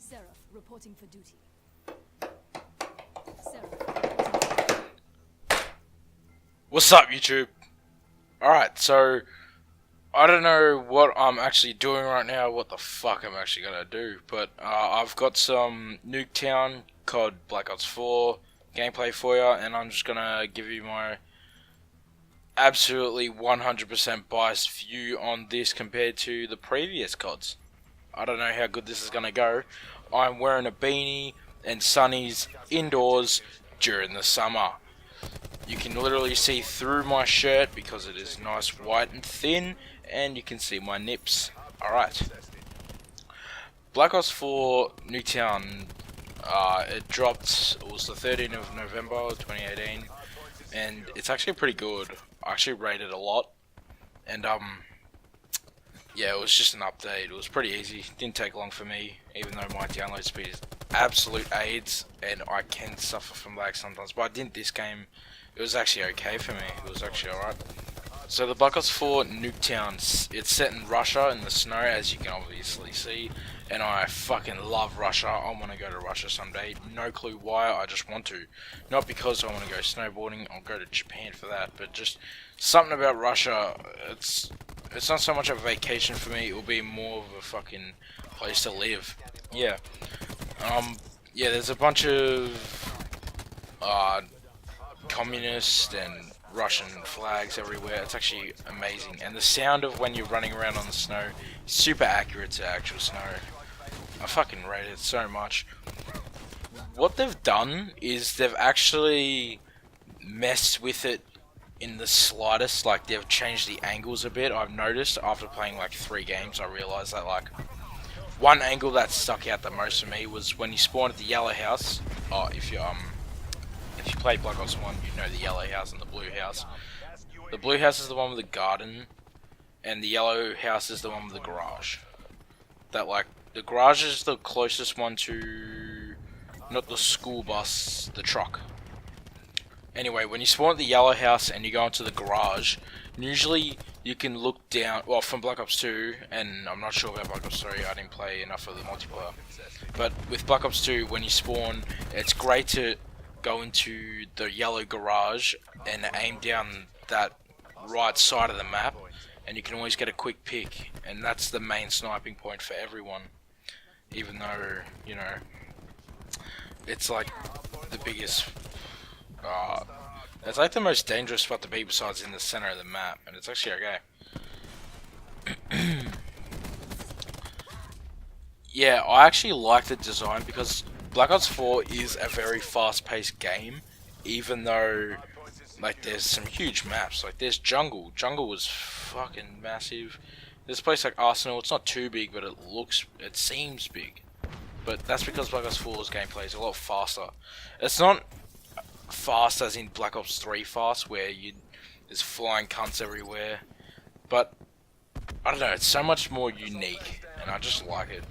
Seraph reporting for duty. Seraph. What's up, YouTube? Alright, so I don't know what I'm actually doing right now, what the fuck I'm actually gonna do, but I've got some Nuketown COD Black Ops 4 gameplay for you, and I'm just gonna give you my absolutely 100% biased view on this compared to the previous CODs. I don't know how good this is gonna go. I'm wearing a beanie and sunnies indoors during the summer. You can literally see through my shirt because it is nice white and thin, and you can see my nips. Alright. Black Ops 4 Nuketown, it dropped, it was the 13th of November 2018, and it's actually pretty good. I actually rated it a lot, and yeah, it was just an update. It was pretty easy, didn't take long for me, even though my download speed is absolute AIDS, and I can suffer from lag sometimes, but I didn't this game. It was actually okay for me. It was actually alright. So the Black Ops 4 Nuketown, it's set in Russia in the snow, as you can obviously see, and I fucking love Russia. I want to go to Russia someday. No clue why, I just want to. Not because I want to go snowboarding, I'll go to Japan for that, but just something about Russia. It's not so much a vacation for me, it will be more of a fucking place to live. Yeah. Yeah, there's a bunch of communist and Russian flags everywhere. It's actually amazing, and the sound of when you're running around on the snow, super accurate to actual snow. I fucking rate it so much. What they've done is they've actually messed with it in the slightest. Like, they've changed the angles a bit. I've noticed after playing like 3 games, I realized that like one angle that stuck out the most for me was when you spawn at the yellow house. Oh, if you played Black Ops 1, you know the yellow house and the blue house. The blue house is the one with the garden, and the yellow house is the one with the garage. That, like, the garage is the closest one to, not the school bus, the truck. Anyway, when you spawn at the yellow house and you go into the garage, usually you can look down, well, from Black Ops 2, and I'm not sure about Black Ops 3, I didn't play enough of the multiplayer. But with Black Ops 2, when you spawn, it's great to go into the yellow garage and aim down that right side of the map, and you can always get a quick pick, and that's the main sniping point for everyone. Even though, you know, it's like the biggest, it's like the most dangerous spot to be besides in the center of the map, and it's actually okay. Yeah, I actually like the design because Black Ops 4 is a very fast-paced game, even though, like, there's some huge maps. Like, there's Jungle. Jungle was fucking massive. There's a place like Arsenal. It's not too big, but it seems big. But that's because Black Ops 4's gameplay is a lot faster. It's not fast as in Black Ops 3 fast, where there's flying cunts everywhere. But, I don't know, it's so much more unique, and I just like it.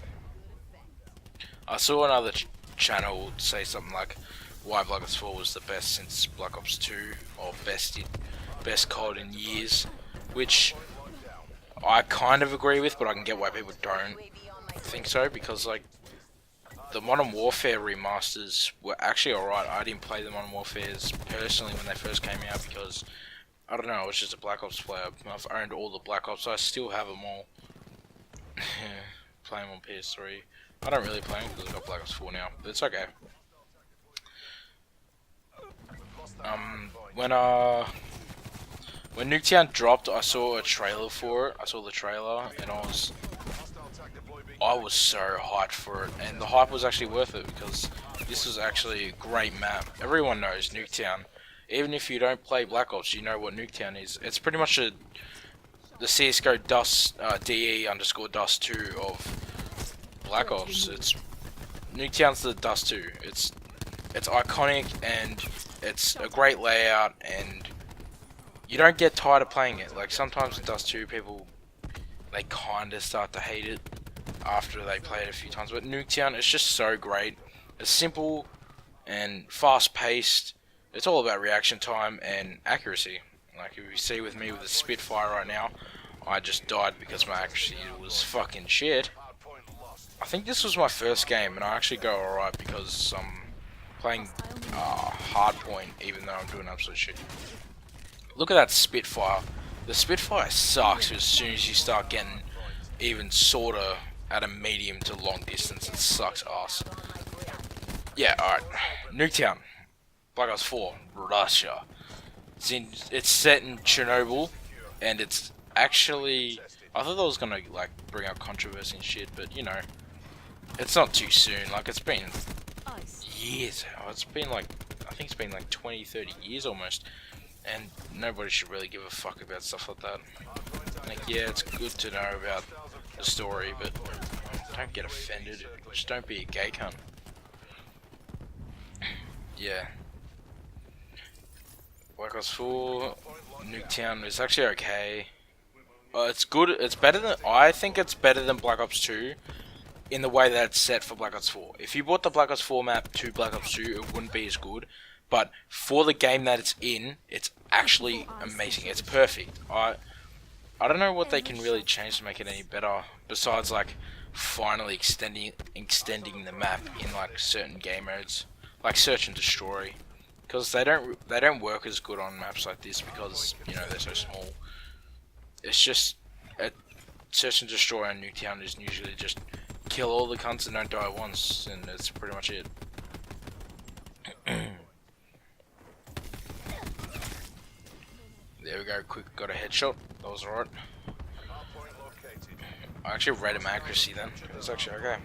I saw another channel say something like why Black Ops 4 was the best since Black Ops 2, or best COD in years, which I kind of agree with, but I can get why people don't think so, because like the Modern Warfare remasters were actually alright. I didn't play the Modern Warfares personally when they first came out because I don't know, I was just a Black Ops player. I've owned all the Black Ops, I still have them all. Play them on PS3. I don't really play them because I've got Black Ops 4 now, but it's okay. When Nuketown dropped, I saw a trailer for it. I saw the trailer, and I was so hyped for it, and the hype was actually worth it because this was actually a great map. Everyone knows Nuketown. Even if you don't play Black Ops, you know what Nuketown is. It's pretty much the CS:GO Dust DE_Dust 2 of Black Ops. Nuketown's the Dust 2. It's iconic, and it's a great layout, and you don't get tired of playing it. Like, sometimes in Dust 2 people, they kinda start to hate it after they play it a few times, but Nuketown is just so great. It's simple and fast paced. It's all about reaction time and accuracy. Like, if you see with me with the Spitfire right now, I just died because my accuracy was fucking shit. I think this was my first game, and I actually go alright because I'm playing hardpoint, even though I'm doing absolute shit. Look at that Spitfire. The Spitfire sucks as soon as you start getting even sorta at a medium to long distance. It sucks ass. Yeah, alright. Nuketown. Black Ops 4. Russia. It's set in Chernobyl, and it's actually... I thought that was gonna, like, bring up controversy and shit, but, you know, it's not too soon. Like, it's been years. It's been, like, I think it's been, like, 20, 30 years almost, and nobody should really give a fuck about stuff like that. Like, yeah, it's good to know about the story, but don't get offended. Just don't be a gay cunt. Yeah. Black Ops 4, Nuketown is actually okay. It's good. It's better than... I think it's better than Black Ops 2 in the way that it's set for Black Ops 4. If you bought the Black Ops 4 map to Black Ops 2, it wouldn't be as good. But for the game that it's in, it's actually amazing. It's perfect. I don't know what they can really change to make it any better, besides like finally extending the map in like certain game modes, like Search and Destroy, because they don't work as good on maps like this because, you know, they're so small. It's just Search and Destroy on Nuketown is usually just kill all the cunts and don't die once, and that's pretty much it. There we go, quick, got a headshot. That was alright. I actually rated my accuracy then. It was actually okay.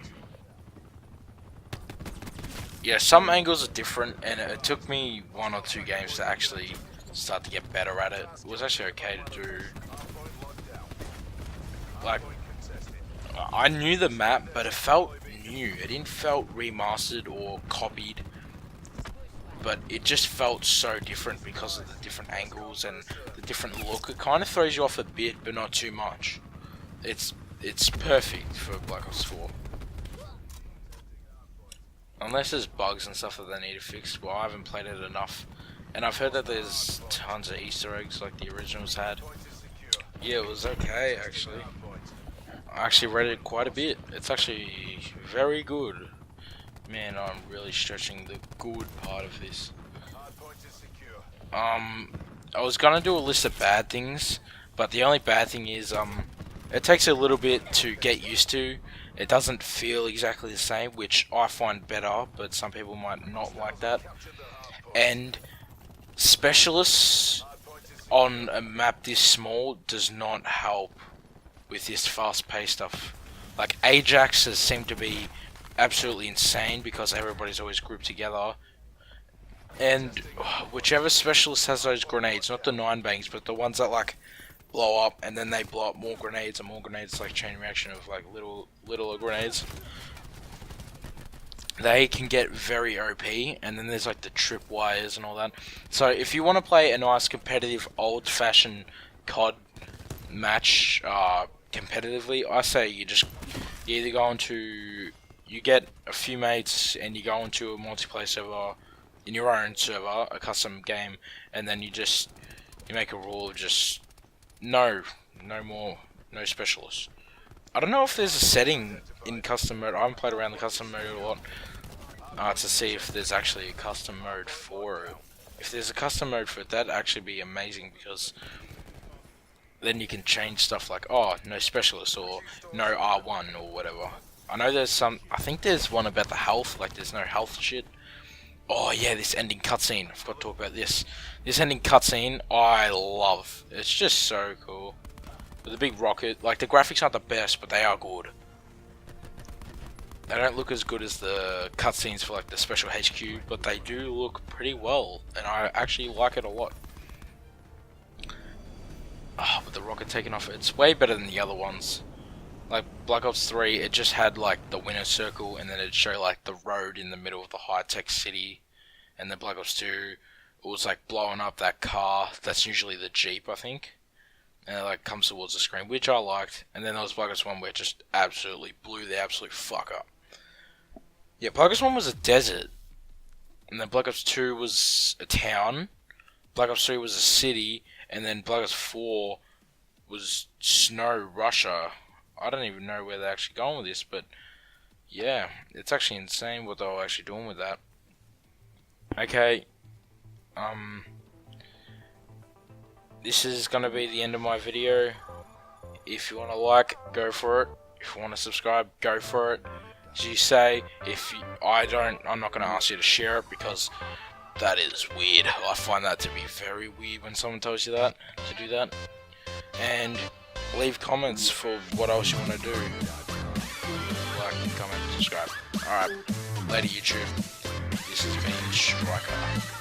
Yeah, some angles are different, and it took me 1 or 2 games to actually start to get better at it. It was actually okay to do. Like, I knew the map, but it felt new. It didn't felt remastered or copied, but it just felt so different because of the different angles and the different look. It kind of throws you off a bit, but not too much. It's perfect for Black Ops 4. Unless there's bugs and stuff that they need to fix. Well, I haven't played it enough, and I've heard that there's tons of Easter eggs like the originals had. Yeah, it was okay actually. I actually read it quite a bit. It's actually very good. Man, I'm really stretching the good part of this. I was gonna do a list of bad things, but the only bad thing is it takes a little bit to get used to. It doesn't feel exactly the same, which I find better, but some people might not like that. And specialists on a map this small does not help with this fast-paced stuff. Like, Ajaxes seem to be absolutely insane because everybody's always grouped together. And whichever specialist has those grenades, not the 9-bangs, but the ones that, like, blow up and then they blow up more grenades and more grenades, like chain reaction of, like, littler grenades. They can get very OP, and then there's, like, the tripwires and all that. So, if you want to play a nice, competitive, old-fashioned COD match, competitively, I say you either go into, you get a few mates and you go into a multiplayer server in your own server, a custom game, and then you make a rule of just no specialists. I don't know if there's a setting in custom mode. I haven't played around the custom mode a lot to see if there's actually a custom mode for it. If there's a custom mode for it, that'd actually be amazing, because then you can change stuff like, oh, no specialist, or no R1, or whatever. I know there's some, I think there's one about the health, like there's no health shit. Oh yeah, this ending cutscene, I forgot to talk about this. This ending cutscene, I love. It's just so cool. With the big rocket, like the graphics aren't the best, but they are good. They don't look as good as the cutscenes for like the special HQ, but they do look pretty well, and I actually like it a lot. Oh, with the rocket taking off, it's way better than the other ones. Like Black Ops 3, it just had like the winner circle, and then it'd show like the road in the middle of the high-tech city. And then Black Ops 2, it was like blowing up that car. That's usually the Jeep, I think. And it like comes towards the screen, which I liked. And then there was Black Ops 1 where it just absolutely blew the absolute fuck up. Yeah, Black Ops 1 was a desert. And then Black Ops 2 was a town. Black Ops 3 was a city. And then Black Ops 4 was snow Russia. I don't even know where they're actually going with this, but yeah, it's actually insane what they were actually doing with that. Okay, this is gonna be the end of my video. If you want to like, go for it. If you want to subscribe, go for it. As you say, if you, I'm not gonna ask you to share it because that is weird. I find that to be very weird when someone tells you that, to do that. And leave comments for what else you want to do. Like, comment, subscribe. Alright, later YouTube. This has been Striker.